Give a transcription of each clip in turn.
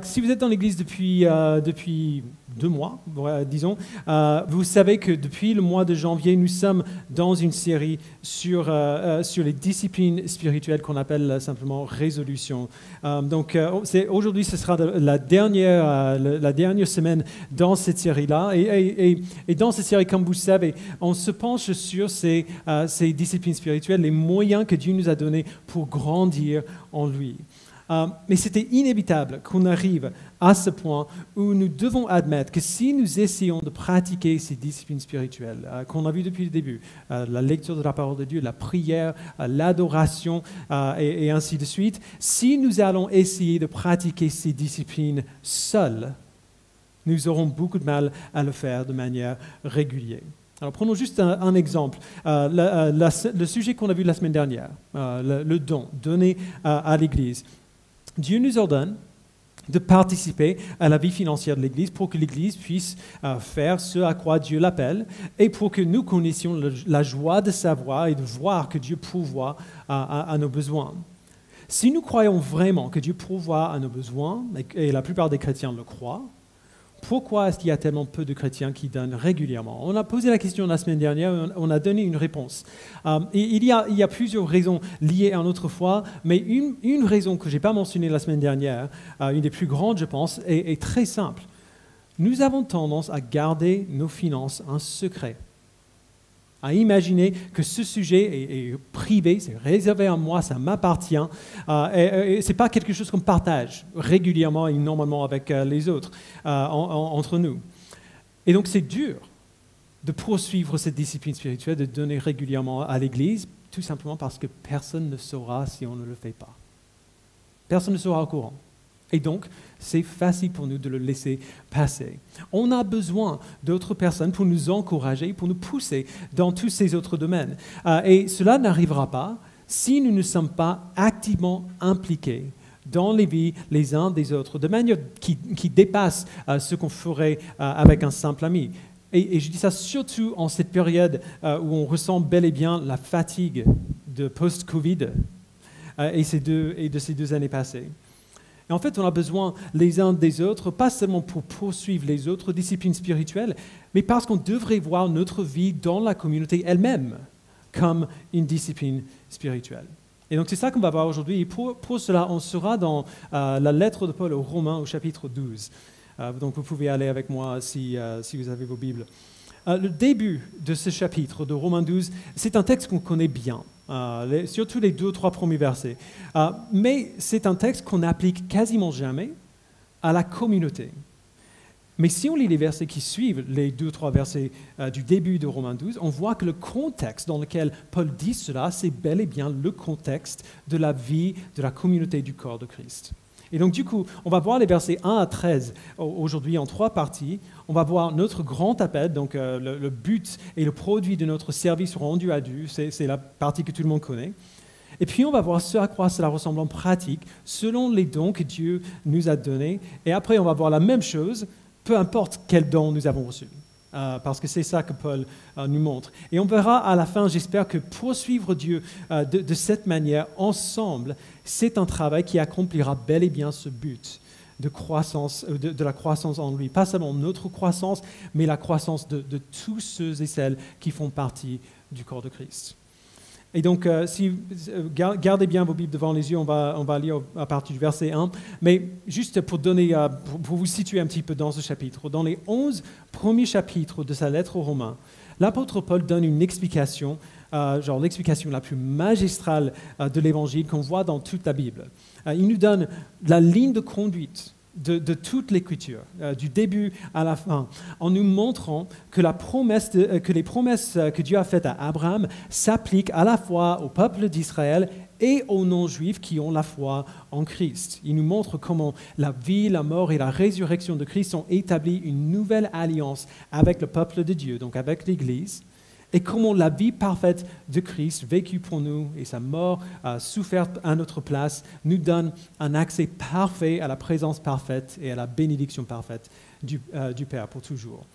Si vous êtes dans l'Église depuis 2 mois, disons, vous savez que depuis le mois de janvier, nous sommes dans une série sur les disciplines spirituelles qu'on appelle simplement résolution. Aujourd'hui, ce sera la dernière semaine dans cette série-là. Et dans cette série, comme vous le savez, on se penche sur ces disciplines spirituelles, les moyens que Dieu nous a donnés pour grandir en lui. Mais c'était inévitable qu'on arrive à ce point où nous devons admettre que si nous essayons de pratiquer ces disciplines spirituelles qu'on a vues depuis le début, la lecture de la parole de Dieu, la prière, l'adoration et ainsi de suite, si nous allons essayer de pratiquer ces disciplines seuls, nous aurons beaucoup de mal à le faire de manière régulière. Alors prenons juste un exemple, le sujet qu'on a vu la semaine dernière, le don donné à l'Église. Dieu nous ordonne de participer à la vie financière de l'Église pour que l'Église puisse faire ce à quoi Dieu l'appelle et pour que nous connaissions la joie de savoir et de voir que Dieu pourvoit à nos besoins. Si nous croyons vraiment que Dieu pourvoit à nos besoins, et la plupart des chrétiens le croient, pourquoi est-ce qu'il y a tellement peu de chrétiens qui donnent régulièrement? On a posé la question la semaine dernière, on a donné une réponse. Et il y a plusieurs raisons liées à notre foi, mais une raison que je n'ai pas mentionnée la semaine dernière, une des plus grandes, je pense, est très simple. Nous avons tendance à garder nos finances un secret, à imaginer que ce sujet est privé, c'est réservé à moi, ça m'appartient, et ce n'est pas quelque chose qu'on partage régulièrement et normalement avec les autres, entre nous. Et donc c'est dur de poursuivre cette discipline spirituelle, de donner régulièrement à l'Église, tout simplement parce que personne ne saura si on ne le fait pas. Personne ne sera au courant. Et donc, c'est facile pour nous de le laisser passer. On a besoin d'autres personnes pour nous encourager, pour nous pousser dans tous ces autres domaines. Et cela n'arrivera pas si nous ne sommes pas activement impliqués dans les vies les uns des autres, de manière qui dépasse ce qu'on ferait avec un simple ami. Et je dis ça surtout en cette période où on ressent bel et bien la fatigue de post-Covid et de ces 2 années passées. Et en fait, on a besoin les uns des autres, pas seulement pour poursuivre les autres disciplines spirituelles, mais parce qu'on devrait voir notre vie dans la communauté elle-même comme une discipline spirituelle. Et donc, c'est ça qu'on va voir aujourd'hui. Et pour cela, on sera dans la lettre de Paul aux Romains au chapitre 12. Donc, vous pouvez aller avec moi si vous avez vos Bibles. Le début de ce chapitre de Romains 12, c'est un texte qu'on connaît bien. Surtout les 2 ou 3 premiers versets. Mais c'est un texte qu'on n'applique quasiment jamais à la communauté. Mais si on lit les versets qui suivent, les 2 ou 3 versets du début de Romains 12, on voit que le contexte dans lequel Paul dit cela, c'est bel et bien le contexte de la vie de la communauté du corps de Christ. Et donc, du coup, on va voir les versets 1 à 13 aujourd'hui en 3 parties. On va voir notre grand appel, donc le but et le produit de notre service rendu à Dieu. C'est la partie que tout le monde connaît. Et puis, on va voir ce à quoi cela ressemble en pratique, selon les dons que Dieu nous a donnés. Et après, on va voir la même chose, peu importe quel don nous avons reçu. Parce que c'est ça que Paul nous montre. Et on verra à la fin, j'espère, que poursuivre Dieu de cette manière, ensemble, c'est un travail qui accomplira bel et bien ce but de croissance, de la croissance en lui. Pas seulement notre croissance, mais la croissance de tous ceux et celles qui font partie du corps de Christ. Et donc, gardez bien vos Bibles devant les yeux, on va lire à partir du verset 1. Mais juste pour vous situer un petit peu dans ce chapitre, dans les 11 premiers chapitres de sa lettre aux Romains, l'apôtre Paul donne une explication, l'explication la plus magistrale de l'Évangile qu'on voit dans toute la Bible. Il nous donne la ligne de conduite de toute l'Écriture, du début à la fin, en nous montrant que les promesses que Dieu a faites à Abraham s'appliquent à la fois au peuple d'Israël et aux non-juifs qui ont la foi en Christ. Il nous montre comment la vie, la mort et la résurrection de Christ ont établi une nouvelle alliance avec le peuple de Dieu, donc avec l'Église, et comment la vie parfaite de Christ, vécue pour nous, et sa mort soufferte à notre place, nous donne un accès parfait à la présence parfaite et à la bénédiction parfaite du Père pour toujours.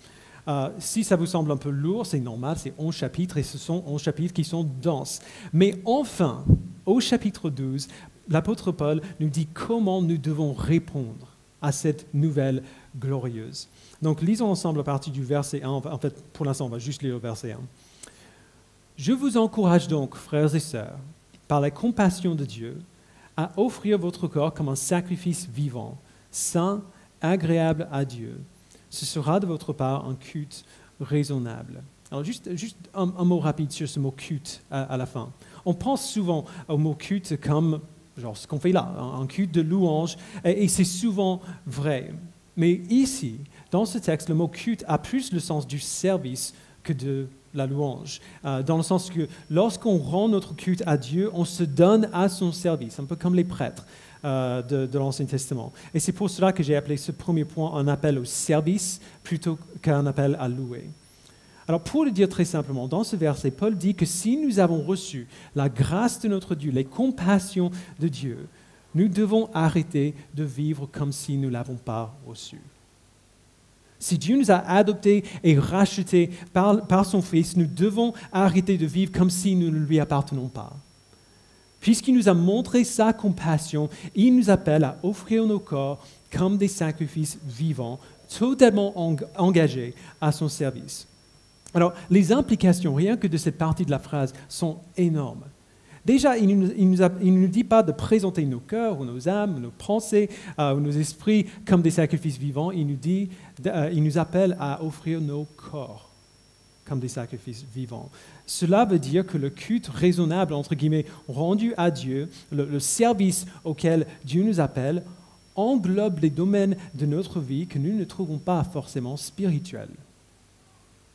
Si ça vous semble un peu lourd, c'est normal, c'est 11 chapitres, et ce sont 11 chapitres qui sont denses. Mais enfin, au chapitre 12, l'apôtre Paul nous dit comment nous devons répondre à cette nouvelle glorieuse. Donc, lisons ensemble la partie du verset 1. En fait, pour l'instant, on va juste lire le verset 1. « Je vous encourage donc, frères et sœurs, par la compassion de Dieu, à offrir votre corps comme un sacrifice vivant, saint, agréable à Dieu. Ce sera de votre part un culte raisonnable. » Alors, juste un mot rapide sur ce mot culte à la fin. On pense souvent au mot culte comme genre ce qu'on fait là, un culte de louange, et c'est souvent vrai. Mais ici, dans ce texte, le mot culte a plus le sens du service que de la louange, dans le sens que lorsqu'on rend notre culte à Dieu, on se donne à son service, un peu comme les prêtres de l'Ancien Testament. Et c'est pour cela que j'ai appelé ce premier point un appel au service plutôt qu'un appel à louer. Alors, pour le dire très simplement, dans ce verset, Paul dit que si nous avons reçu la grâce de notre Dieu, les compassions de Dieu, nous devons arrêter de vivre comme si nous ne l'avons pas reçu. Si Dieu nous a adoptés et rachetés par son Fils, nous devons arrêter de vivre comme si nous ne lui appartenons pas. Puisqu'il nous a montré sa compassion, il nous appelle à offrir nos corps comme des sacrifices vivants, totalement engagés à son service. Alors, les implications, rien que de cette partie de la phrase, sont énormes. Déjà, il ne nous dit pas de présenter nos cœurs, ou nos âmes, ou nos pensées, ou nos esprits comme des sacrifices vivants. Il nous appelle à offrir nos corps comme des sacrifices vivants. Cela veut dire que le culte raisonnable, entre guillemets, rendu à Dieu, le service auquel Dieu nous appelle, englobe les domaines de notre vie que nous ne trouvons pas forcément spirituels.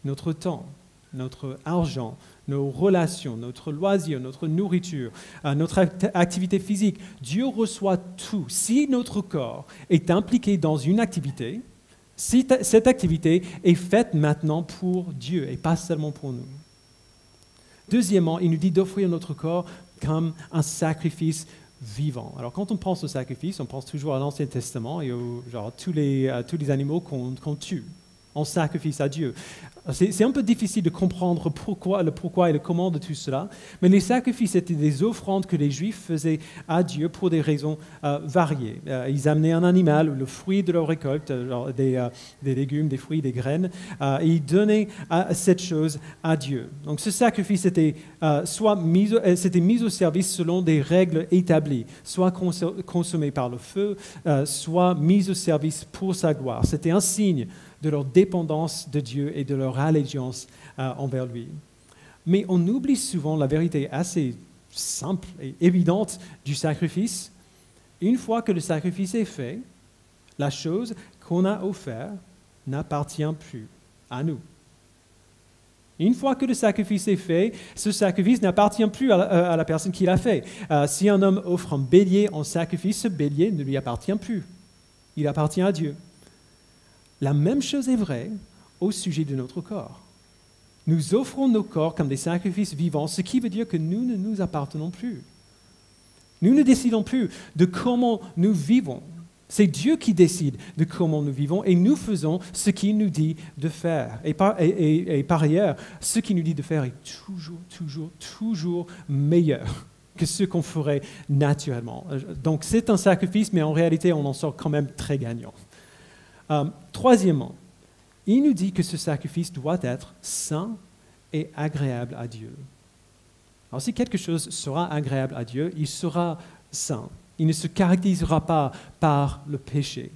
Notre temps, notre argent, nos relations, notre loisir, notre nourriture, notre activité physique. Dieu reçoit tout. Si notre corps est impliqué dans une activité, si cette activité est faite maintenant pour Dieu et pas seulement pour nous. Deuxièmement, il nous dit d'offrir notre corps comme un sacrifice vivant. Alors, quand on pense au sacrifice, on pense toujours à l'Ancien Testament et tous les animaux qu'on tue en sacrifice à Dieu. C'est un peu difficile de comprendre le pourquoi et le comment de tout cela, mais les sacrifices étaient des offrandes que les Juifs faisaient à Dieu pour des raisons variées. Ils amenaient un animal ou le fruit de leur récolte, des légumes, des fruits, des graines, et ils donnaient cette chose à Dieu. Donc ce sacrifice était c'était mis au service selon des règles établies, soit consommé par le feu, soit mis au service pour sa gloire. C'était un signe de leur dépendance de Dieu et de leur allégeance envers lui. Mais on oublie souvent la vérité assez simple et évidente du sacrifice. Une fois que le sacrifice est fait, la chose qu'on a offerte n'appartient plus à nous. Une fois que le sacrifice est fait, ce sacrifice n'appartient plus à la personne qui l'a fait. Si un homme offre un bélier en sacrifice, ce bélier ne lui appartient plus. Il appartient à Dieu. La même chose est vraie au sujet de notre corps. Nous offrons nos corps comme des sacrifices vivants, ce qui veut dire que nous ne nous appartenons plus. Nous ne décidons plus de comment nous vivons. C'est Dieu qui décide de comment nous vivons et nous faisons ce qu'il nous dit de faire. Et par ailleurs, ce qu'il nous dit de faire est toujours meilleur que ce qu'on ferait naturellement. Donc c'est un sacrifice, mais en réalité, on en sort quand même très gagnant. Troisièmement, il nous dit que ce sacrifice doit être saint et agréable à Dieu. Alors si quelque chose sera agréable à Dieu, il sera saint. Il ne se caractérisera pas par le péché.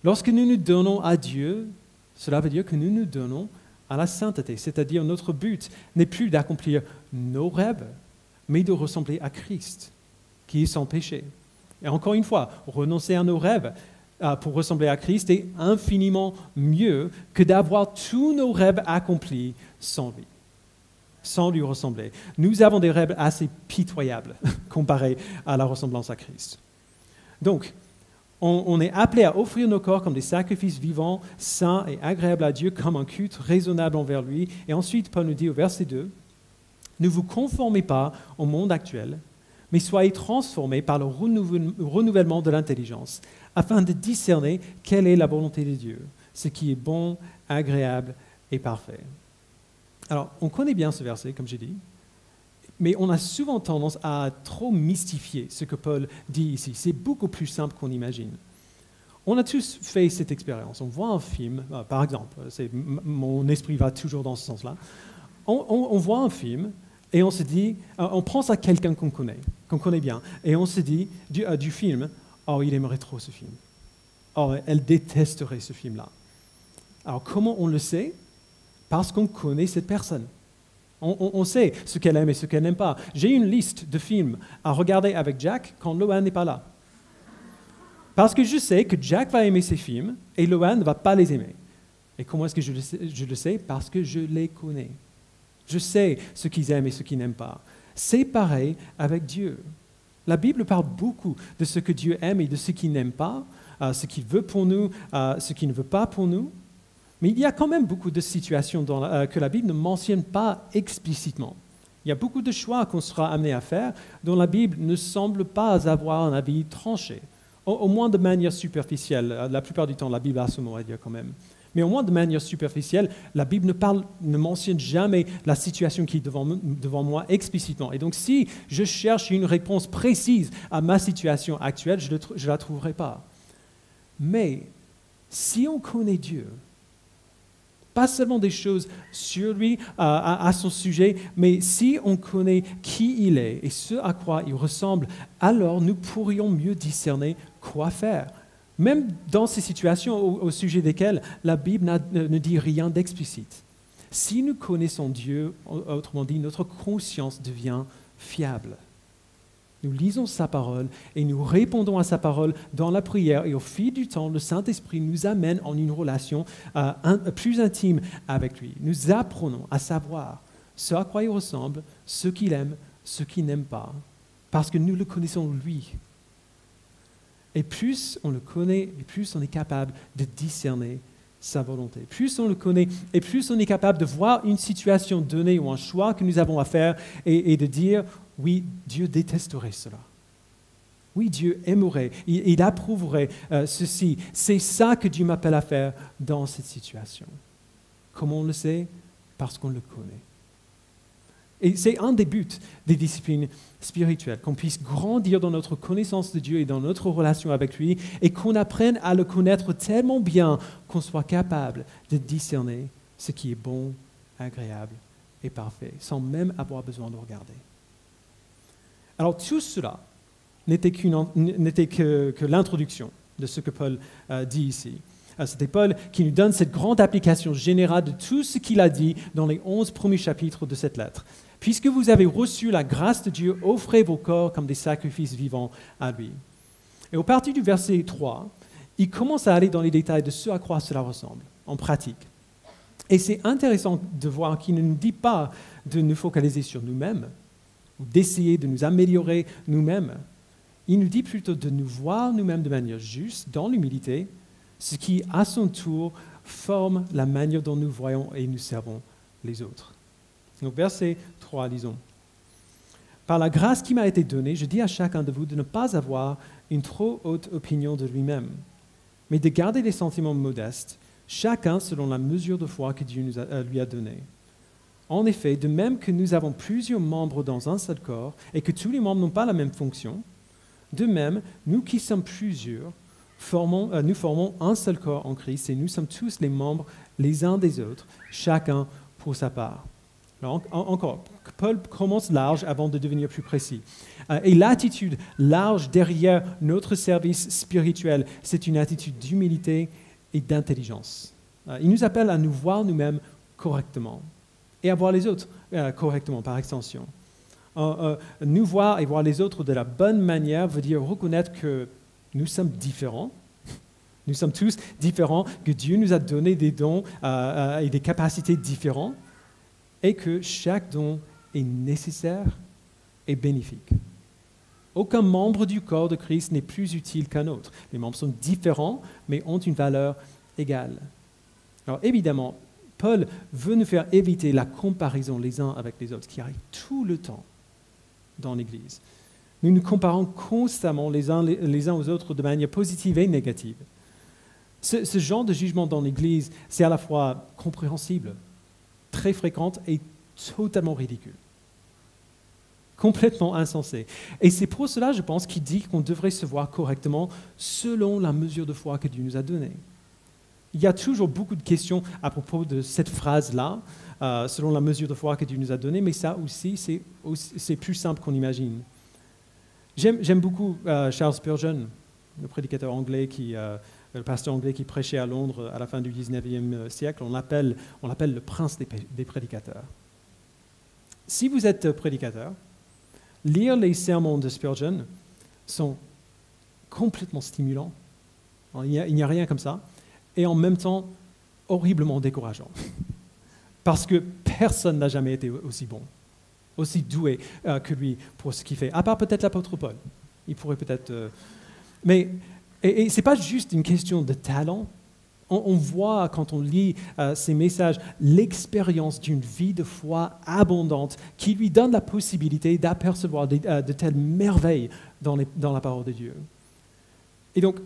Lorsque nous nous donnons à Dieu, cela veut dire que nous nous donnons à la sainteté, c'est-à-dire notre but n'est plus d'accomplir nos rêves, mais de ressembler à Christ, qui est sans péché. Et encore une fois, renoncer à nos rêves pour ressembler à Christ est infiniment mieux que d'avoir tous nos rêves accomplis sans lui, sans lui ressembler. Nous avons des rêves assez pitoyables comparés à la ressemblance à Christ. Donc, on est appelé à offrir nos corps comme des sacrifices vivants, saints et agréables à Dieu, comme un culte raisonnable envers lui. Et ensuite, Paul nous dit au verset 2, « Ne vous conformez pas au monde actuel, mais soyez transformés par le renouvellement de l'intelligence, afin de discerner quelle est la volonté de Dieu, ce qui est bon, agréable et parfait. » Alors, on connaît bien ce verset, comme j'ai dit, mais on a souvent tendance à trop mystifier ce que Paul dit ici. C'est beaucoup plus simple qu'on imagine. On a tous fait cette expérience. On voit un film, par exemple, mon esprit va toujours dans ce sens-là. On voit un film et on se dit, on pense à quelqu'un qu'on connaît bien, et on se dit du film, oh, il aimerait trop ce film. Oh, elle détesterait ce film-là. Alors, comment on le sait? Parce qu'on connaît cette personne. On sait ce qu'elle aime et ce qu'elle n'aime pas. J'ai une liste de films à regarder avec Jack quand Loan n'est pas là. Parce que je sais que Jack va aimer ces films et Loan ne va pas les aimer. Et comment est-ce que je le sais? Parce que je les connais. Je sais ce qu'ils aiment et ce qu'ils n'aiment pas. C'est pareil avec Dieu. La Bible parle beaucoup de ce que Dieu aime et de ce qu'il n'aime pas, ce qu'il veut pour nous, ce qu'il ne veut pas pour nous. Mais il y a quand même beaucoup de situations que la Bible ne mentionne pas explicitement. Il y a beaucoup de choix qu'on sera amené à faire dont la Bible ne semble pas avoir un avis tranché. Au moins de manière superficielle. La plupart du temps, la Bible a son mot à dire quand même. Mais au moins de manière superficielle, la Bible ne mentionne jamais la situation qui est devant moi explicitement. Et donc, si je cherche une réponse précise à ma situation actuelle, je ne la trouverai pas. Mais si on connaît Dieu, pas seulement des choses sur lui, à son sujet, mais si on connaît qui il est et ce à quoi il ressemble, alors nous pourrions mieux discerner quoi faire. Même dans ces situations au sujet desquelles la Bible ne dit rien d'explicite. Si nous connaissons Dieu, autrement dit, notre conscience devient fiable. Nous lisons sa parole et nous répondons à sa parole dans la prière et au fil du temps, le Saint-Esprit nous amène en une relation plus intime avec lui. Nous apprenons à savoir ce à quoi il ressemble, ce qu'il aime, ce qu'il n'aime pas, parce que nous le connaissons lui. Et plus on le connaît, et plus on est capable de discerner sa volonté. Plus on le connaît, et plus on est capable de voir une situation donnée ou un choix que nous avons à faire et de dire « oui, Dieu détesterait cela. Oui, Dieu aimerait, il approuverait ceci. C'est ça que Dieu m'appelle à faire dans cette situation. » Comment on le sait? Parce qu'on le connaît. Et c'est un des buts des disciplines spirituelles, qu'on puisse grandir dans notre connaissance de Dieu et dans notre relation avec lui, et qu'on apprenne à le connaître tellement bien qu'on soit capable de discerner ce qui est bon, agréable et parfait, sans même avoir besoin de regarder. Alors tout cela n'était que l'introduction de ce que Paul dit ici. C'était Paul qui nous donne cette grande application générale de tout ce qu'il a dit dans les 11 premiers chapitres de cette lettre. Puisque vous avez reçu la grâce de Dieu, offrez vos corps comme des sacrifices vivants à lui. Et au partir du verset 3, il commence à aller dans les détails de ce à quoi cela ressemble, en pratique. Et c'est intéressant de voir qu'il ne nous dit pas de nous focaliser sur nous-mêmes, ou d'essayer de nous améliorer nous-mêmes. Il nous dit plutôt de nous voir nous-mêmes de manière juste, dans l'humilité, ce qui, à son tour, forme la manière dont nous voyons et nous servons les autres. Donc, verset 3, lisons. « Par la grâce qui m'a été donnée, je dis à chacun de vous de ne pas avoir une trop haute opinion de lui-même, mais de garder des sentiments modestes, chacun selon la mesure de foi que Dieu lui a donnée. En effet, de même que nous avons plusieurs membres dans un seul corps et que tous les membres n'ont pas la même fonction, de même, nous qui sommes plusieurs, nous formons un seul corps en Christ et nous sommes tous les membres les uns des autres, chacun pour sa part. » Alors, encore, Paul commence large avant de devenir plus précis. Et l'attitude large derrière notre service spirituel, c'est une attitude d'humilité et d'intelligence. Il nous appelle à nous voir nous-mêmes correctement et à voir les autres correctement par extension. Nous voir et voir les autres de la bonne manière veut dire reconnaître que nous sommes différents. Nous sommes tous différents, que Dieu nous a donné des dons et des capacités différentes, et que chaque don est nécessaire et bénéfique. Aucun membre du corps de Christ n'est plus utile qu'un autre. Les membres sont différents, mais ont une valeur égale. Alors évidemment, Paul veut nous faire éviter la comparaison les uns avec les autres, qui arrive tout le temps dans l'Église. Nous nous comparons constamment les uns aux autres de manière positive et négative. Ce genre de jugement dans l'Église, c'est à la fois compréhensible, très fréquente et totalement ridicule. Complètement insensé. Et c'est pour cela, je pense, qu'il dit qu'on devrait se voir correctement selon la mesure de foi que Dieu nous a donnée. Il y a toujours beaucoup de questions à propos de cette phrase-là, selon la mesure de foi que Dieu nous a donnée, mais ça aussi, c'est plus simple qu'on imagine. J'aime beaucoup Charles Spurgeon, le prédicateur anglais, le pasteur anglais qui prêchait à Londres à la fin du 19e siècle. On l'appelle le prince des prédicateurs. Si vous êtes prédicateur, lire les sermons de Spurgeon sont complètement stimulants. Il n'y a rien comme ça. Et en même temps, horriblement décourageant. Parce que personne n'a jamais été aussi bon, aussi doué que lui pour ce qu'il fait. À part peut-être l'apôtre Paul. Il pourrait peut-être... Mais ce n'est pas juste une question de talent. On voit, quand on lit ces messages, l'expérience d'une vie de foi abondante qui lui donne la possibilité d'apercevoir de telles merveilles dans la parole de Dieu. Et donc,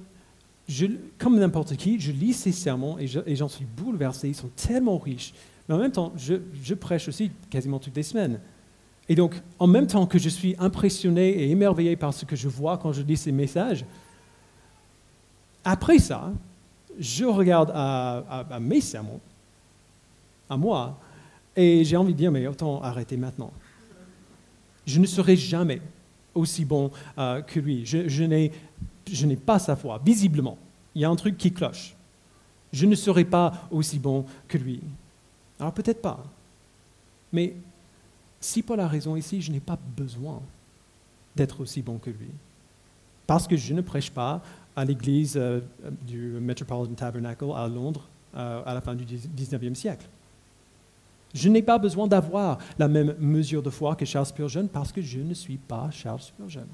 comme n'importe qui, je lis ces sermons et j'en suis bouleversé. Ils sont tellement riches. Mais en même temps, je prêche aussi quasiment toutes les semaines. Et donc, en même temps que je suis impressionné et émerveillé par ce que je vois quand je lis ces messages, après ça, je regarde à mes sermons, à moi, et j'ai envie de dire, mais autant arrêter maintenant. Je ne serai jamais aussi bon que lui. Je n'ai pas sa foi, visiblement. Il y a un truc qui cloche. Je ne serai pas aussi bon que lui. Alors peut-être pas. Mais si Paul a raison ici, je n'ai pas besoin d'être aussi bon que lui. Parce que je ne prêche pas à l'église du Metropolitan Tabernacle à Londres à la fin du 19e siècle. Je n'ai pas besoin d'avoir la même mesure de foi que Charles Spurgeon parce que je ne suis pas Charles Spurgeon.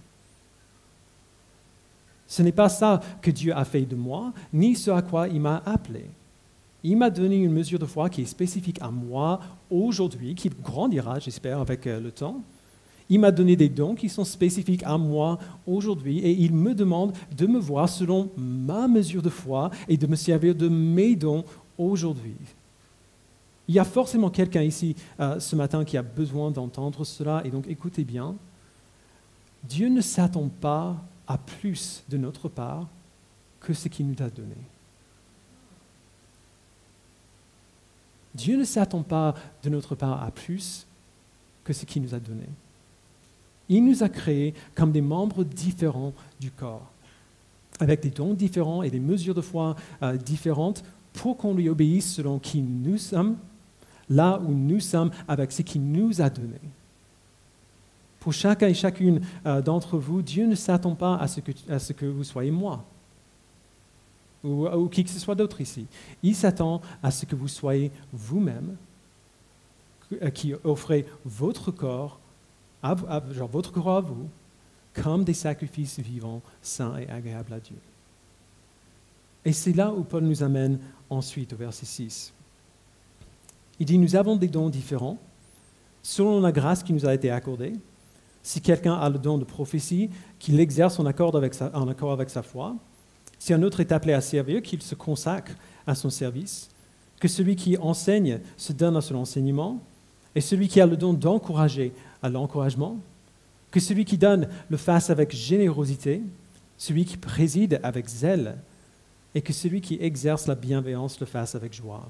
Ce n'est pas ça que Dieu a fait de moi, ni ce à quoi il m'a appelé. Il m'a donné une mesure de foi qui est spécifique à moi aujourd'hui, qui grandira, j'espère, avec le temps. Il m'a donné des dons qui sont spécifiques à moi aujourd'hui et il me demande de me voir selon ma mesure de foi et de me servir de mes dons aujourd'hui. Il y a forcément quelqu'un ici ce matin qui a besoin d'entendre cela et donc écoutez bien. Dieu ne s'attend pas à plus de notre part que ce qu'il nous a donné. Dieu ne s'attend pas de notre part à plus que ce qu'il nous a donné. Il nous a créés comme des membres différents du corps, avec des dons différents et des mesures de foi différentes pour qu'on lui obéisse selon qui nous sommes, là où nous sommes, avec ce qu'il nous a donné. Pour chacun et chacune d'entre vous, Dieu ne s'attend pas à ce que vous soyez moi, ou qui que ce soit d'autre ici. Il s'attend à ce que vous soyez vous-même, qui offrez votre corps à vous, comme des sacrifices vivants, saints et agréables à Dieu. Et c'est là où Paul nous amène ensuite au verset 6. Il dit, nous avons des dons différents, selon la grâce qui nous a été accordée. Si quelqu'un a le don de prophétie, qu'il l'exerce en accord avec sa foi. Si un autre est appelé à servir, qu'il se consacre à son service. Que celui qui enseigne se donne à son enseignement. Et celui qui a le don d'encourager à l'encouragement. Que celui qui donne le fasse avec générosité. Celui qui préside avec zèle. Et que celui qui exerce la bienveillance le fasse avec joie.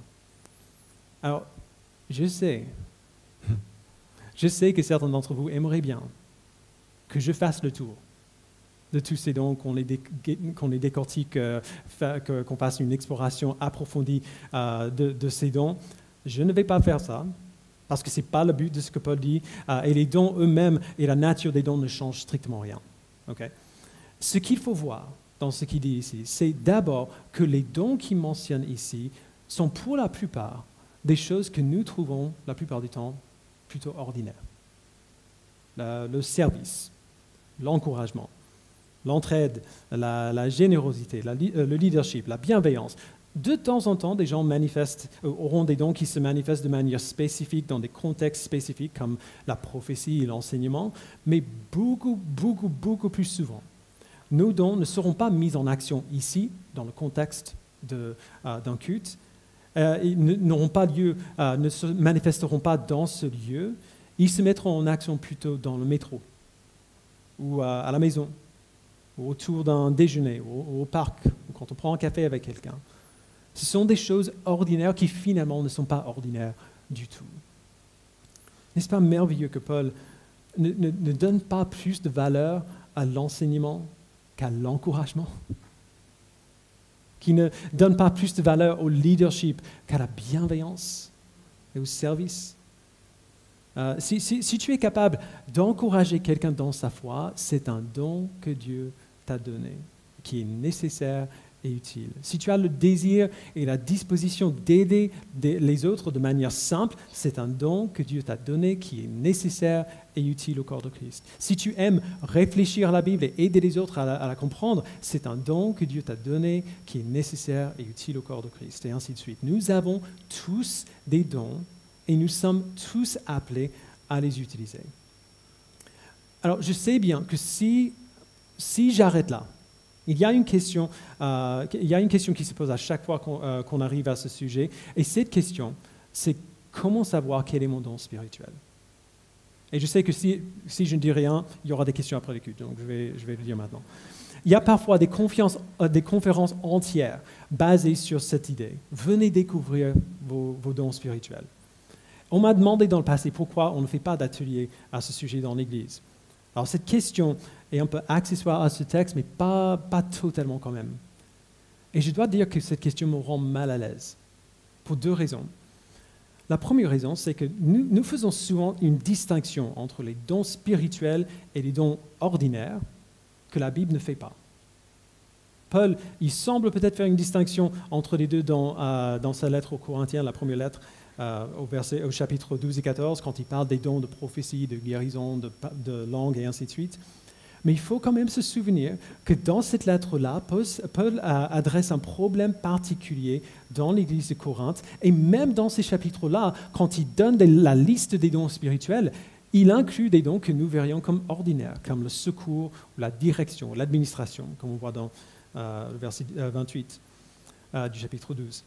Alors, je sais que certains d'entre vous aimeraient bien que je fasse le tour de tous ces dons, qu'on les décortique, qu'on fasse une exploration approfondie de ces dons. Je ne vais pas faire ça, parce que ce n'est pas le but de ce que Paul dit, et les dons eux-mêmes et la nature des dons ne changent strictement rien. Okay? Ce qu'il faut voir dans ce qu'il dit ici, c'est d'abord que les dons qu'il mentionne ici sont pour la plupart des choses que nous trouvons la plupart du temps plutôt ordinaires. Le service, l'encouragement, l'entraide, la générosité, le leadership, la bienveillance. De temps en temps, des gens auront des dons qui se manifestent de manière spécifique dans des contextes spécifiques comme la prophétie et l'enseignement, mais beaucoup, beaucoup, beaucoup plus souvent, nos dons ne seront pas mis en action ici, dans le contexte d'un culte. Ils n'auront pas lieu, ne se manifesteront pas dans ce lieu, Ils se mettront en action plutôt dans le métro, ou à la maison, ou autour d'un déjeuner, ou au parc, ou quand on prend un café avec quelqu'un. Ce sont des choses ordinaires qui finalement ne sont pas ordinaires du tout. N'est-ce pas merveilleux que Paul ne donne pas plus de valeur à l'enseignement qu'à l'encouragement? Qui ne donne pas plus de valeur au leadership qu'à la bienveillance et au service? Si tu es capable d'encourager quelqu'un dans sa foi, c'est un don que Dieu t'a donné, qui est nécessaire et utile. Si tu as le désir et la disposition d'aider les autres de manière simple, c'est un don que Dieu t'a donné, qui est nécessaire et utile au corps de Christ. Si tu aimes réfléchir à la Bible et aider les autres à la comprendre, c'est un don que Dieu t'a donné, qui est nécessaire et utile au corps de Christ, et ainsi de suite. Nous avons tous des dons et nous sommes tous appelés à les utiliser. Alors, je sais bien que si j'arrête là, il y a une question qui se pose à chaque fois qu'on arrive à ce sujet, et cette question, c'est comment savoir quel est mon don spirituel? Et je sais que si je ne dis rien, il y aura des questions après l'écoute, donc je vais le dire maintenant. Il y a parfois des conférences entières basées sur cette idée. Venez découvrir vos dons spirituels. On m'a demandé dans le passé pourquoi on ne fait pas d'atelier à ce sujet dans l'Église. Alors cette question est un peu accessoire à ce texte, mais pas totalement quand même. Et je dois dire que cette question me rend mal à l'aise, pour deux raisons. La première raison, c'est que nous faisons souvent une distinction entre les dons spirituels et les dons ordinaires que la Bible ne fait pas. Paul, il semble peut-être faire une distinction entre les deux dans sa lettre aux Corinthiens, la première lettre, au chapitre 12 et 14, quand il parle des dons de prophétie, de guérison, de langue et ainsi de suite. Mais il faut quand même se souvenir que dans cette lettre-là, Paul adresse un problème particulier dans l'église de Corinthe, et même dans ces chapitres-là, quand il donne la liste des dons spirituels, il inclut des dons que nous verrions comme ordinaires, comme le secours, la direction, l'administration, comme on voit dans le verset 28 du chapitre 12.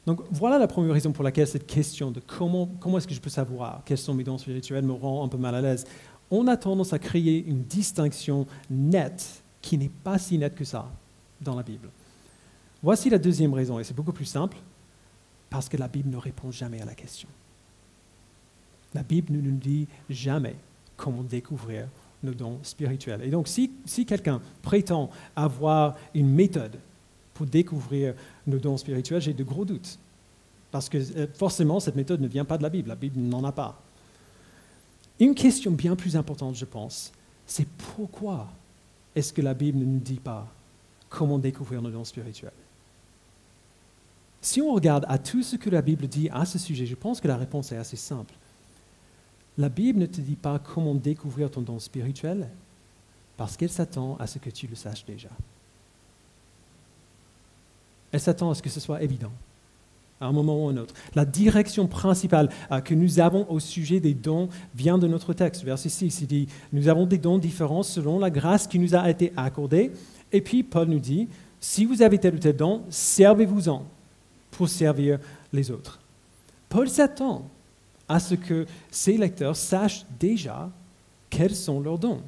Donc voilà la première raison pour laquelle cette question de comment est-ce que je peux savoir quels sont mes dons spirituels me rend un peu mal à l'aise. On a tendance à créer une distinction nette qui n'est pas si nette que ça dans la Bible. Voici la deuxième raison, et c'est beaucoup plus simple, parce que la Bible ne répond jamais à la question. La Bible ne nous dit jamais comment découvrir nos dons spirituels. Et donc si quelqu'un prétend avoir une méthode pour découvrir nos dons spirituels, j'ai de gros doutes. Parce que forcément, cette méthode ne vient pas de la Bible n'en a pas. Une question bien plus importante, je pense, c'est pourquoi est-ce que la Bible ne nous dit pas comment découvrir nos dons spirituels? Si on regarde à tout ce que la Bible dit à ce sujet, je pense que la réponse est assez simple. La Bible ne te dit pas comment découvrir ton don spirituel parce qu'elle s'attend à ce que tu le saches déjà. Elle s'attend à ce que ce soit évident, à un moment ou à un autre. La direction principale que nous avons au sujet des dons vient de notre texte. Verset 6, il dit « Nous avons des dons différents selon la grâce qui nous a été accordée. » Et puis Paul nous dit « Si vous avez tel ou tel don, servez-vous-en pour servir les autres. » Paul s'attend à ce que ses lecteurs sachent déjà quels sont leurs dons.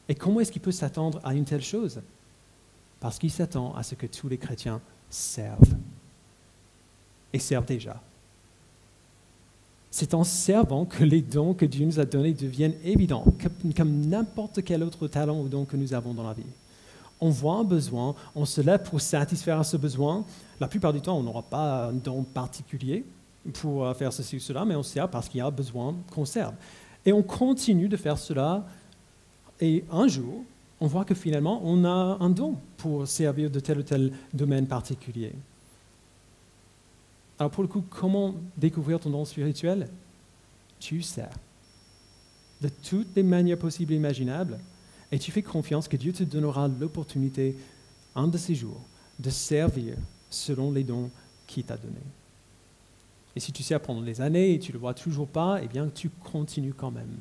Et comment est-ce qu'il peut s'attendre à une telle chose? Parce qu'il s'attend à ce que tous les chrétiens servent. Et servent déjà. C'est en servant que les dons que Dieu nous a donnés deviennent évidents, comme n'importe quel autre talent ou don que nous avons dans la vie. On voit un besoin, on se lève pour satisfaire ce besoin. La plupart du temps, on n'aura pas un don particulier pour faire ceci ou cela, mais on sert parce qu'il y a besoin qu'on serve. Et on continue de faire cela, et un jour, on voit que finalement, on a un don pour servir de tel ou tel domaine particulier. Alors pour le coup, comment découvrir ton don spirituel? Tu sers de toutes les manières possibles et imaginables, et tu fais confiance que Dieu te donnera l'opportunité, un de ces jours, de servir selon les dons qu'il t'a donnés. Et si tu sers pendant des années et tu ne le vois toujours pas, eh bien tu continues quand même.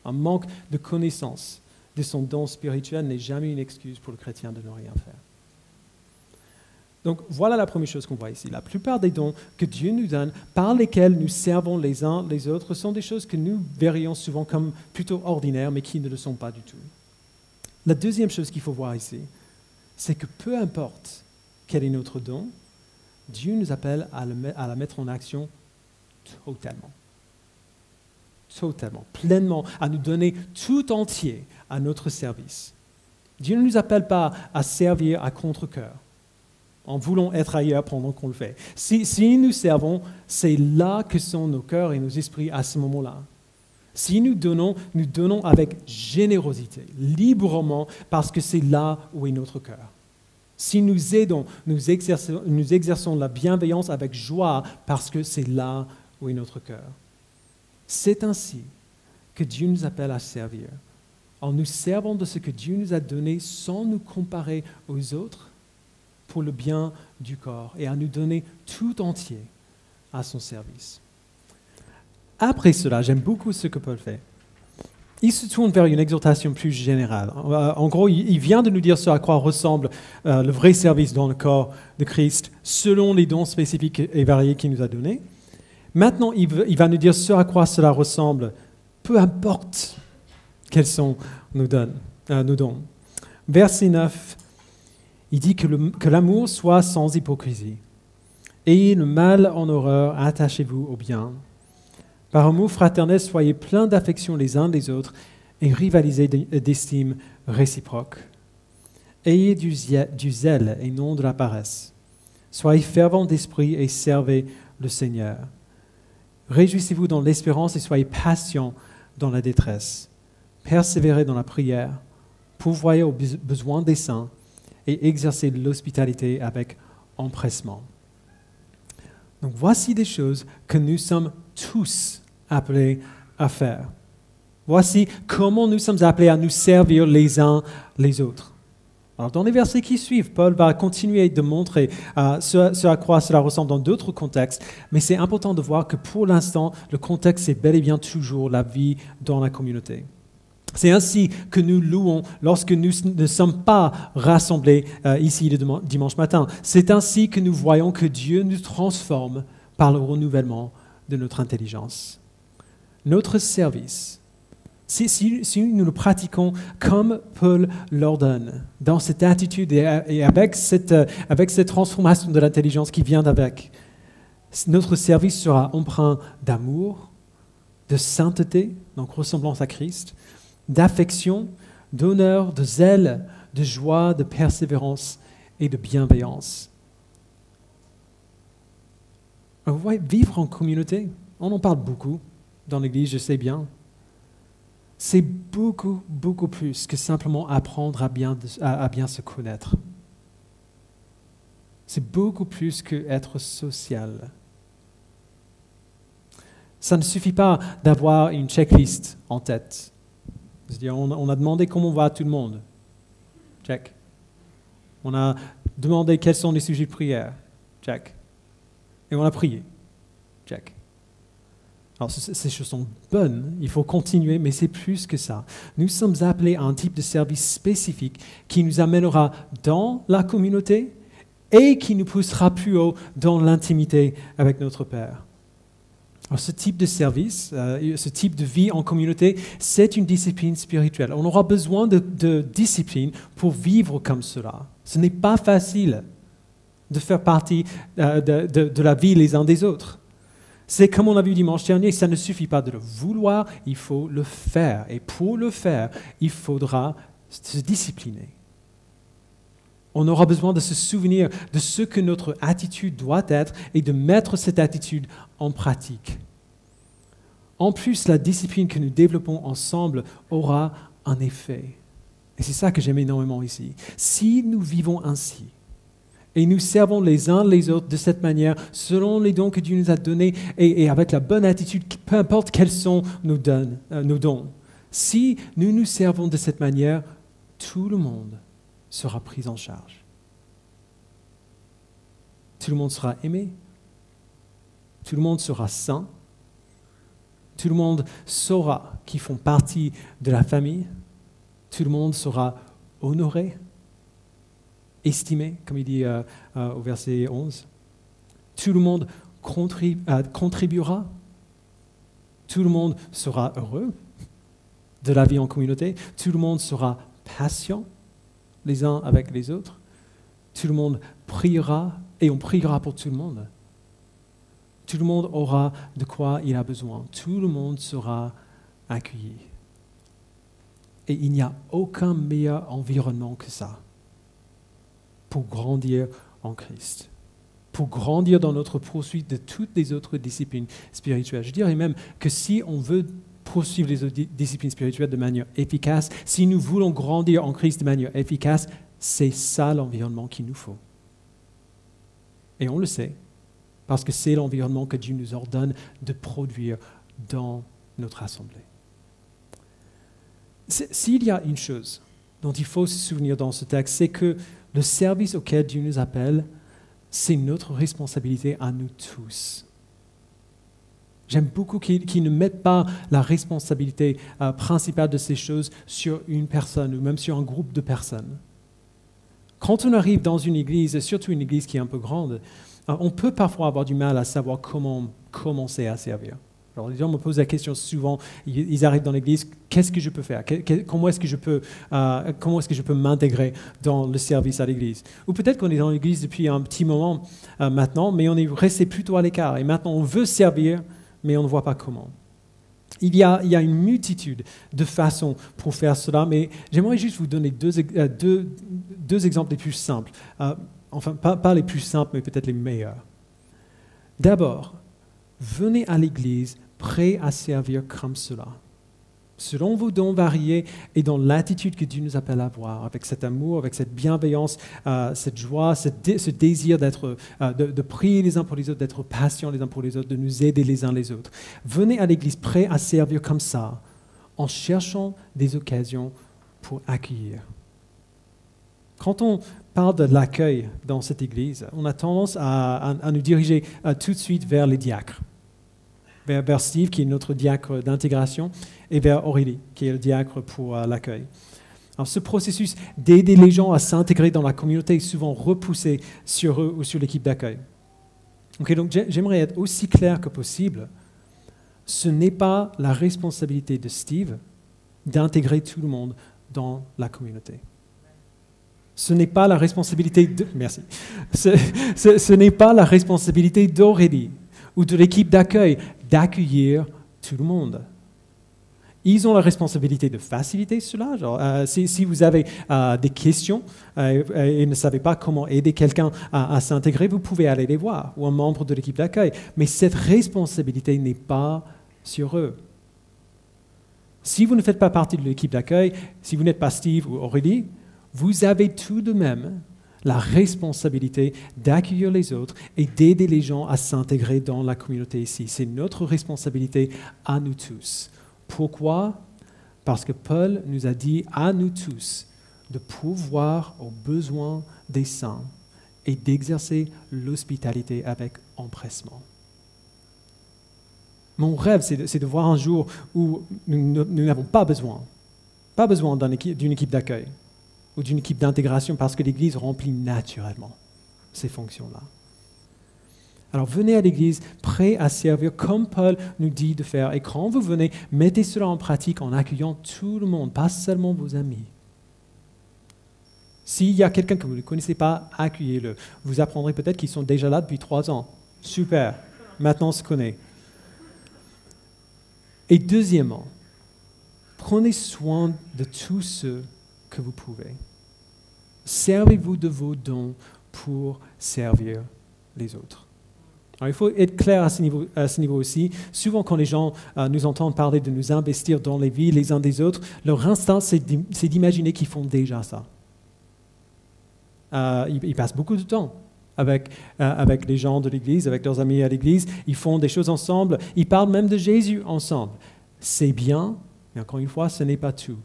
Un manque de connaissance de son don spirituel n'est jamais une excuse pour le chrétien de ne rien faire. Donc voilà la première chose qu'on voit ici. La plupart des dons que Dieu nous donne, par lesquels nous servons les uns les autres, sont des choses que nous verrions souvent comme plutôt ordinaires, mais qui ne le sont pas du tout. La deuxième chose qu'il faut voir ici, c'est que peu importe quel est notre don, Dieu nous appelle à la mettre en action totalement. Totalement, pleinement, à nous donner tout entier à notre service. Dieu ne nous appelle pas à servir à contre-cœur, en voulant être ailleurs pendant qu'on le fait. Si nous servons, c'est là que sont nos cœurs et nos esprits à ce moment-là. Si nous donnons avec générosité, librement, parce que c'est là où est notre cœur. Si nous aidons, nous exerçons la bienveillance avec joie, parce que c'est là où est notre cœur. C'est ainsi que Dieu nous appelle à servir, en nous servant de ce que Dieu nous a donné sans nous comparer aux autres, pour le bien du corps et à nous donner tout entier à son service. Après cela, j'aime beaucoup ce que Paul fait. Il se tourne vers une exhortation plus générale. En gros, il vient de nous dire ce à quoi ressemble le vrai service dans le corps de Christ, selon les dons spécifiques et variés qu'il nous a donnés. Maintenant, il va nous dire ce à quoi cela ressemble, peu importe quels sont nos dons. Verset 9, il dit que l'amour soit sans hypocrisie. Ayez le mal en horreur, attachez-vous au bien. Par amour fraternel, soyez pleins d'affection les uns les autres et rivalisez d'estime réciproque. Ayez du zèle et non de la paresse. Soyez fervents d'esprit et servez le Seigneur. Réjouissez-vous dans l'espérance et soyez patients dans la détresse. Persévérez dans la prière, pourvoyez aux besoins des saints et exercez l'hospitalité avec empressement. Donc voici des choses que nous sommes tous appelés à faire. Voici comment nous sommes appelés à nous servir les uns les autres. Alors, dans les versets qui suivent, Paul va continuer de montrer ce à quoi cela ressemble dans d'autres contextes, mais c'est important de voir que pour l'instant, le contexte est bel et bien toujours la vie dans la communauté. C'est ainsi que nous louons lorsque nous ne sommes pas rassemblés ici le dimanche matin. C'est ainsi que nous voyons que Dieu nous transforme par le renouvellement de notre intelligence. Notre service, si nous le pratiquons comme Paul l'ordonne, dans cette attitude et avec cette transformation de l'intelligence qui vient avec, notre service sera empreint d'amour, de sainteté, donc ressemblance à Christ, d'affection, d'honneur, de zèle, de joie, de persévérance et de bienveillance. Alors, vous voyez, vivre en communauté, on en parle beaucoup dans l'Église, je sais bien. C'est beaucoup, beaucoup plus que simplement apprendre à bien se connaître. C'est beaucoup plus qu'être social. Ça ne suffit pas d'avoir une checklist en tête. C'est-à-dire, on a demandé comment va tout le monde. Check. On a demandé quels sont les sujets de prière. Check. Et on a prié. Check. Alors, ces choses sont bonnes, il faut continuer, mais c'est plus que ça. Nous sommes appelés à un type de service spécifique qui nous amènera dans la communauté et qui nous poussera plus haut dans l'intimité avec notre Père. Alors, ce type de service, ce type de vie en communauté, c'est une discipline spirituelle. On aura besoin de discipline pour vivre comme cela. Ce n'est pas facile de faire partie de la vie les uns des autres. C'est comme on a vu dimanche dernier, ça ne suffit pas de le vouloir, il faut le faire. Et pour le faire, il faudra se discipliner. On aura besoin de se souvenir de ce que notre attitude doit être et de mettre cette attitude en pratique. En plus, la discipline que nous développons ensemble aura un effet. Et c'est ça que j'aime énormément ici. Si nous vivons ainsi, et nous servons les uns les autres de cette manière, selon les dons que Dieu nous a donnés, et avec la bonne attitude, peu importe quels sont nos dons. Si nous nous servons de cette manière, tout le monde sera pris en charge. Tout le monde sera aimé. Tout le monde sera saint. Tout le monde saura qu'ils font partie de la famille. Tout le monde sera honoré. estimé, comme il dit au verset 11. Tout le monde contribuera. Tout le monde sera heureux de la vie en communauté. Tout le monde sera patient les uns avec les autres. Tout le monde priera et on priera pour tout le monde. Tout le monde aura de quoi il a besoin. Tout le monde sera accueilli. Et il n'y a aucun meilleur environnement que ça pour grandir en Christ, pour grandir dans notre poursuite de toutes les autres disciplines spirituelles. Je dirais même que si on veut poursuivre les autres disciplines spirituelles de manière efficace, si nous voulons grandir en Christ de manière efficace, c'est ça l'environnement qu'il nous faut. Et on le sait, parce que c'est l'environnement que Dieu nous ordonne de produire dans notre assemblée. S'il y a une chose dont il faut se souvenir dans ce texte, c'est que le service auquel Dieu nous appelle, c'est notre responsabilité à nous tous. J'aime beaucoup qu'ils ne mettent pas la responsabilité principale de ces choses sur une personne ou même sur un groupe de personnes. Quand on arrive dans une église, surtout une église qui est un peu grande, on peut parfois avoir du mal à savoir comment commencer à servir. Alors les gens me posent la question souvent, ils arrivent dans l'église, qu'est-ce que je peux faire? Comment est-ce que je peux m'intégrer dans le service à l'église? Ou peut-être qu'on est dans l'église depuis un petit moment maintenant, mais on est resté plutôt à l'écart. Et maintenant on veut servir, mais on ne voit pas comment. Il y a une multitude de façons pour faire cela, mais j'aimerais juste vous donner deux exemples les plus simples. Enfin, pas les plus simples, mais peut-être les meilleurs. D'abord, venez à l'église prêt à servir comme cela, selon vos dons variés et dans l'attitude que Dieu nous appelle à avoir, avec cet amour, avec cette bienveillance, cette joie, ce désir de prier les uns pour les autres, d'être patients les uns pour les autres, de nous aider les uns les autres. Venez à l'église prêt à servir comme ça, en cherchant des occasions pour accueillir. Quand on parle de l'accueil dans cette église, on a tendance à nous diriger tout de suite vers les diacres. Vers Steve, qui est notre diacre d'intégration, et vers Aurélie, qui est le diacre pour l'accueil. Alors, ce processus d'aider les gens à s'intégrer dans la communauté est souvent repoussé sur eux ou sur l'équipe d'accueil. Okay, donc, j'aimerais être aussi clair que possible. Ce n'est pas la responsabilité de Steve d'intégrer tout le monde dans la communauté. Ce n'est pas la responsabilité de... Merci. Ce n'est pas la responsabilité d'Aurélie ou de l'équipe d'accueil d'accueillir tout le monde. Ils ont la responsabilité de faciliter cela. Genre, si vous avez des questions et ne savez pas comment aider quelqu'un à s'intégrer, vous pouvez aller les voir, ou un membre de l'équipe d'accueil. Mais cette responsabilité n'est pas sur eux. Si vous ne faites pas partie de l'équipe d'accueil, si vous n'êtes pas Steve ou Aurélie, vous avez tout de même la responsabilité d'accueillir les autres et d'aider les gens à s'intégrer dans la communauté ici. C'est notre responsabilité à nous tous. Pourquoi? Parce que Paul nous a dit à nous tous de pourvoir aux besoins des saints et d'exercer l'hospitalité avec empressement. Mon rêve, c'est de voir un jour où nous n'avons pas besoin d'une équipe d'accueil ou d'une équipe d'intégration parce que l'Église remplit naturellement ces fonctions-là. Alors venez à l'Église prêt à servir comme Paul nous dit de faire. Et quand vous venez, mettez cela en pratique en accueillant tout le monde, pas seulement vos amis. S'il y a quelqu'un que vous ne connaissez pas, accueillez-le. Vous apprendrez peut-être qu'ils sont déjà là depuis 3 ans. Super, maintenant on se connaît. Et deuxièmement, prenez soin de tous ceux que vous pouvez. Servez-vous de vos dons pour servir les autres. Alors, il faut être clair à ce niveau aussi. Souvent, quand les gens nous entendent parler de nous investir dans les vies les uns des autres, leur instinct, c'est d'imaginer qu'ils font déjà ça. Ils passent beaucoup de temps avec les gens de l'Église, avec leurs amis à l'Église. Ils font des choses ensemble. Ils parlent même de Jésus ensemble. C'est bien, mais encore une fois, ce n'est pas tout.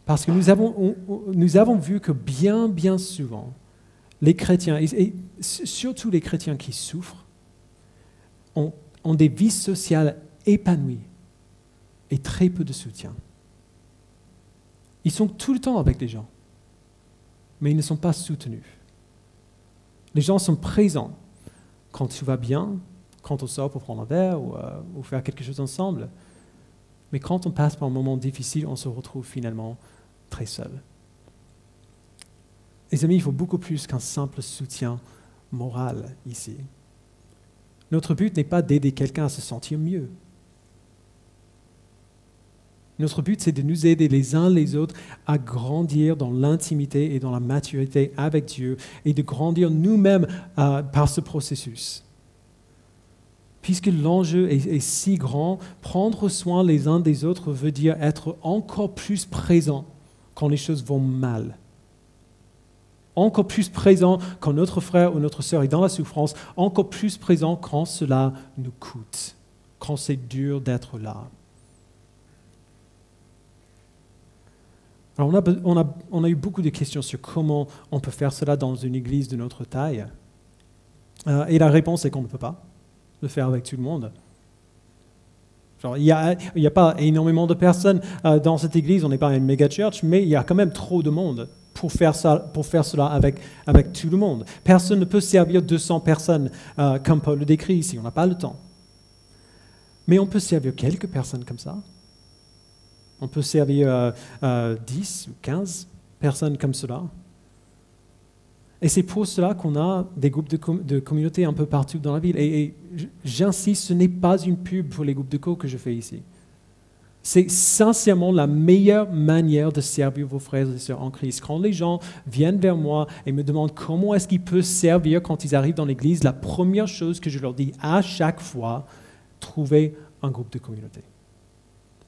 Parce que nous avons vu que bien souvent, les chrétiens, et surtout les chrétiens qui souffrent, ont des vies sociales épanouies et très peu de soutien. Ils sont tout le temps avec les gens, mais ils ne sont pas soutenus. Les gens sont présents quand tout va bien, quand on sort pour prendre un verre ou faire quelque chose ensemble. Mais quand on passe par un moment difficile, on se retrouve finalement très seul. Les amis, il faut beaucoup plus qu'un simple soutien moral ici. Notre but n'est pas d'aider quelqu'un à se sentir mieux. Notre but, c'est de nous aider les uns les autres à grandir dans l'intimité et dans la maturité avec Dieu et de grandir nous-mêmes par ce processus. Puisque l'enjeu est si grand, prendre soin les uns des autres veut dire être encore plus présent quand les choses vont mal. Encore plus présent quand notre frère ou notre sœur est dans la souffrance, encore plus présent quand cela nous coûte, quand c'est dur d'être là. Alors on a eu beaucoup de questions sur comment on peut faire cela dans une église de notre taille. Et la réponse est qu'on ne peut pas le faire avec tout le monde. Genre, il y a pas énormément de personnes dans cette église, on n'est pas une méga church, mais il y a quand même trop de monde pour faire cela avec tout le monde. Personne ne peut servir 200 personnes comme Paul le décrit ici, on n'a pas le temps. Mais on peut servir quelques personnes comme ça. On peut servir 10 ou 15 personnes comme cela. Et c'est pour cela qu'on a des groupes de communauté un peu partout dans la ville. Et j'insiste, ce n'est pas une pub pour les groupes de co que je fais ici. C'est sincèrement la meilleure manière de servir vos frères et sœurs en Christ. Quand les gens viennent vers moi et me demandent comment est-ce qu'ils peuvent servir quand ils arrivent dans l'église, la première chose que je leur dis à chaque fois, trouvez un groupe de communauté.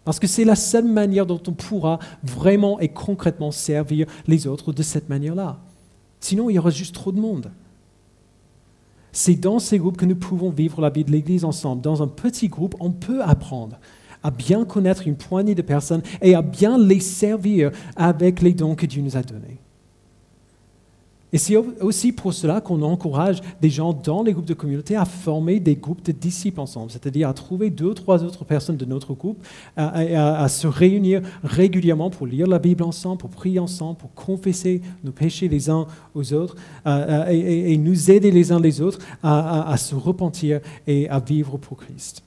Parce que c'est la seule manière dont on pourra vraiment et concrètement servir les autres de cette manière-là. Sinon, il y aura juste trop de monde. C'est dans ces groupes que nous pouvons vivre la vie de l'Église ensemble. Dans un petit groupe, on peut apprendre à bien connaître une poignée de personnes et à bien les servir avec les dons que Dieu nous a donnés. Et c'est aussi pour cela qu'on encourage des gens dans les groupes de communauté à former des groupes de disciples ensemble, c'est-à-dire à trouver 2 ou 3 autres personnes de notre groupe, à se réunir régulièrement pour lire la Bible ensemble, pour prier ensemble, pour confesser nos péchés les uns aux autres et nous aider les uns les autres à se repentir et à vivre pour Christ.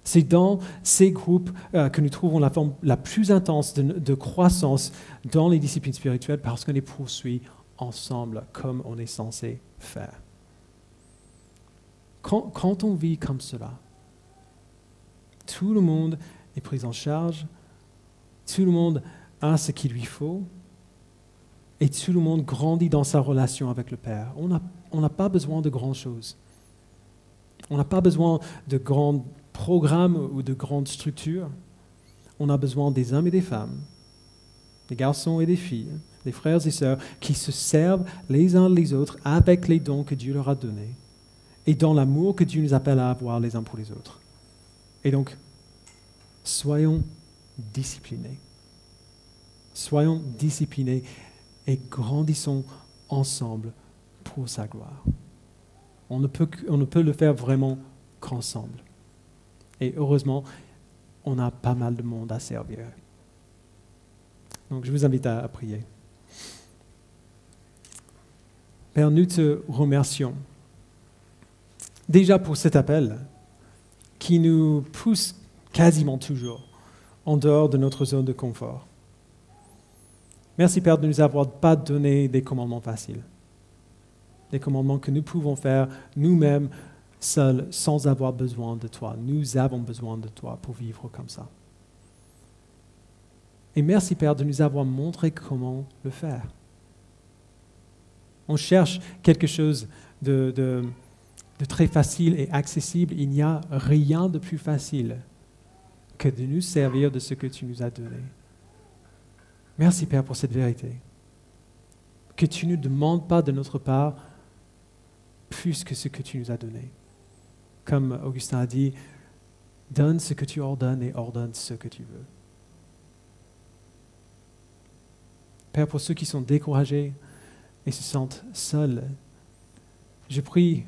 C'est dans ces groupes que nous trouvons la forme la plus intense de croissance dans les disciplines spirituelles parce qu'on les poursuit ensemble comme on est censé faire. Quand on vit comme cela, tout le monde est pris en charge, tout le monde a ce qu'il lui faut et tout le monde grandit dans sa relation avec le Père. On n'a pas besoin de grand-chose. On n'a pas besoin de grands programmes ou de grandes structures. On a besoin des hommes et des femmes, des garçons et des filles, des frères et sœurs qui se servent les uns les autres avec les dons que Dieu leur a donnés et dans l'amour que Dieu nous appelle à avoir les uns pour les autres. Et donc, soyons disciplinés. Soyons disciplinés et grandissons ensemble pour sa gloire. On ne peut le faire vraiment qu'ensemble. Et heureusement, on a pas mal de monde à servir. Donc, je vous invite à prier. Père, nous te remercions déjà pour cet appel qui nous pousse quasiment toujours en dehors de notre zone de confort. Merci Père de nous avoir pas donné des commandements faciles, des commandements que nous pouvons faire nous-mêmes seuls sans avoir besoin de toi. Nous avons besoin de toi pour vivre comme ça. Et merci Père de nous avoir montré comment le faire. On cherche quelque chose de très facile et accessible. Il n'y a rien de plus facile que de nous servir de ce que tu nous as donné. Merci Père pour cette vérité. Que tu ne demandes pas de notre part plus que ce que tu nous as donné. Comme Augustin a dit, donne ce que tu ordonnes et ordonne ce que tu veux. Père, pour ceux qui sont découragés et se sentent seuls, je prie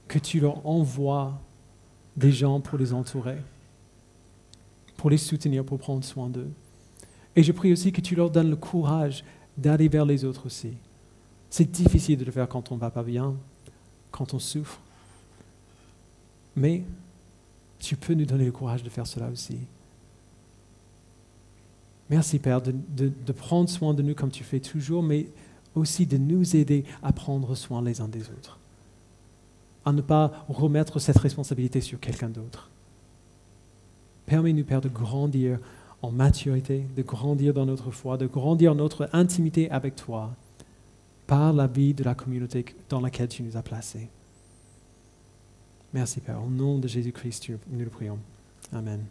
que tu leur envoies des gens pour les entourer, pour les soutenir, pour prendre soin d'eux. Et je prie aussi que tu leur donnes le courage d'aller vers les autres aussi, C'est difficile de le faire quand on ne va pas bien, quand on souffre. Mais tu peux nous donner le courage de faire cela aussi. Merci Père de prendre soin de nous comme tu fais toujours, mais aussi de nous aider à prendre soin les uns des autres, à ne pas remettre cette responsabilité sur quelqu'un d'autre. Permets-nous, Père, de grandir en maturité, de grandir dans notre foi, de grandir notre intimité avec toi par la vie de la communauté dans laquelle tu nous as placés. Merci Père, au nom de Jésus-Christ, nous le prions. Amen.